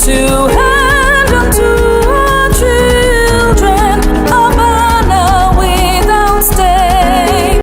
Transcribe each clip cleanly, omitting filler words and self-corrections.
to hand unto our children a banner without stain.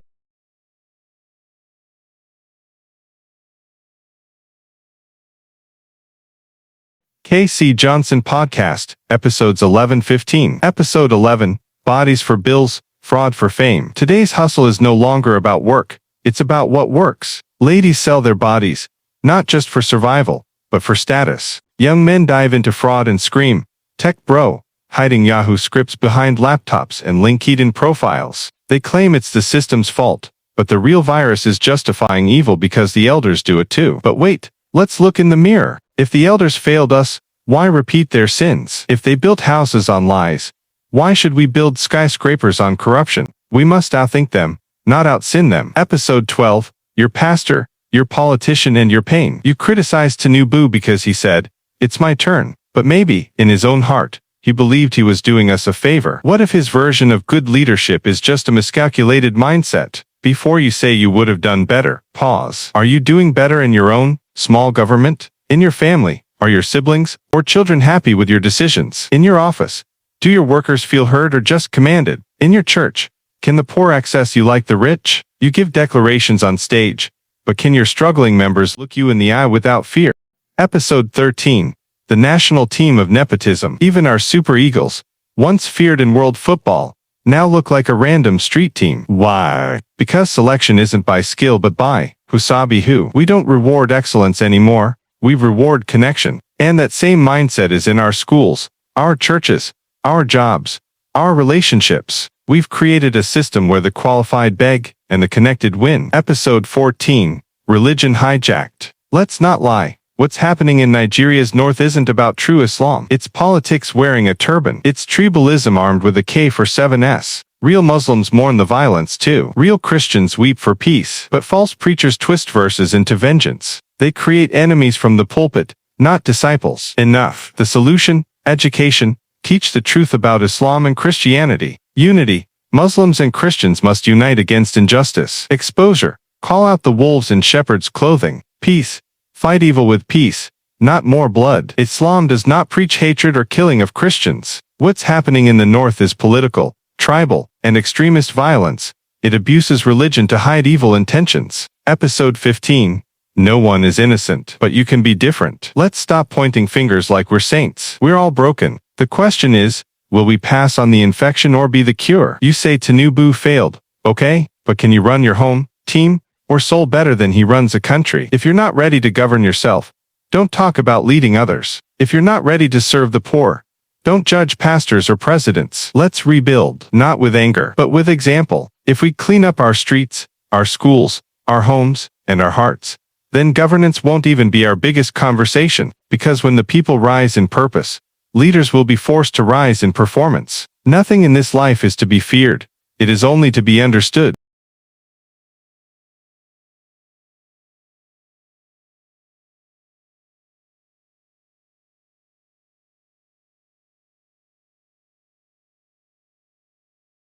K.C. Johnson Podcast, Episodes 11-15. Episode 11, Bodies for Bills, Fraud for Fame. Today's hustle is no longer about work, it's about what works. Ladies sell their bodies, not just for survival, but for status. Young men dive into fraud and scream, "Tech bro," hiding Yahoo scripts behind laptops and LinkedIn profiles. They claim it's the system's fault, but the real virus is justifying evil because the elders do it too. But wait, let's look in the mirror. If the elders failed us, why repeat their sins? If they built houses on lies, why should we build skyscrapers on corruption? We must outthink them, not outsin them. Episode 12, Your Pastor, Your Politician and Your Pain. You criticized Tinubu because he said, "It's my turn." But maybe, in his own heart, he believed he was doing us a favor. What if his version of good leadership is just a miscalculated mindset? Before you say you would have done better, pause. Are you doing better in your own, small government? In your family, are your siblings or children happy with your decisions? In your office, do your workers feel heard or just commanded? In your church, can the poor access you like the rich? You give declarations on stage, but can your struggling members look you in the eye without fear? Episode 13, The National Team of Nepotism. Even our Super Eagles, once feared in world football, now look like a random street team. Why? Because selection isn't by skill but by who. We don't reward excellence anymore. We reward connection. And that same mindset is in our schools, our churches, our jobs, our relationships. We've created a system where the qualified beg and the connected win. Episode 14, Religion Hijacked. Let's not lie. What's happening in Nigeria's north isn't about true Islam. It's politics wearing a turban. It's tribalism armed with a K-47S. Real Muslims mourn the violence too. Real Christians weep for peace. But false preachers twist verses into vengeance. They create enemies from the pulpit, not disciples. Enough. The solution? Education. Teach the truth about Islam and Christianity. Unity. Muslims and Christians must unite against injustice. Exposure. Call out the wolves in shepherd's clothing. Peace. Fight evil with peace, not more blood. Islam does not preach hatred or killing of Christians. What's happening in the north is political, tribal, and extremist violence. It abuses religion to hide evil intentions. Episode 15. No one is innocent, but you can be different. Let's stop pointing fingers like we're saints. We're all broken. The question is, will we pass on the infection or be the cure? You say Tinubu failed, okay, but can you run your home, team, or soul better than he runs a country? If you're not ready to govern yourself, don't talk about leading others. If you're not ready to serve the poor, don't judge pastors or presidents. Let's rebuild, not with anger, but with example. If we clean up our streets, our schools, our homes, and our hearts, then governance won't even be our biggest conversation, because when the people rise in purpose, leaders will be forced to rise in performance. Nothing in this life is to be feared. It is only to be understood.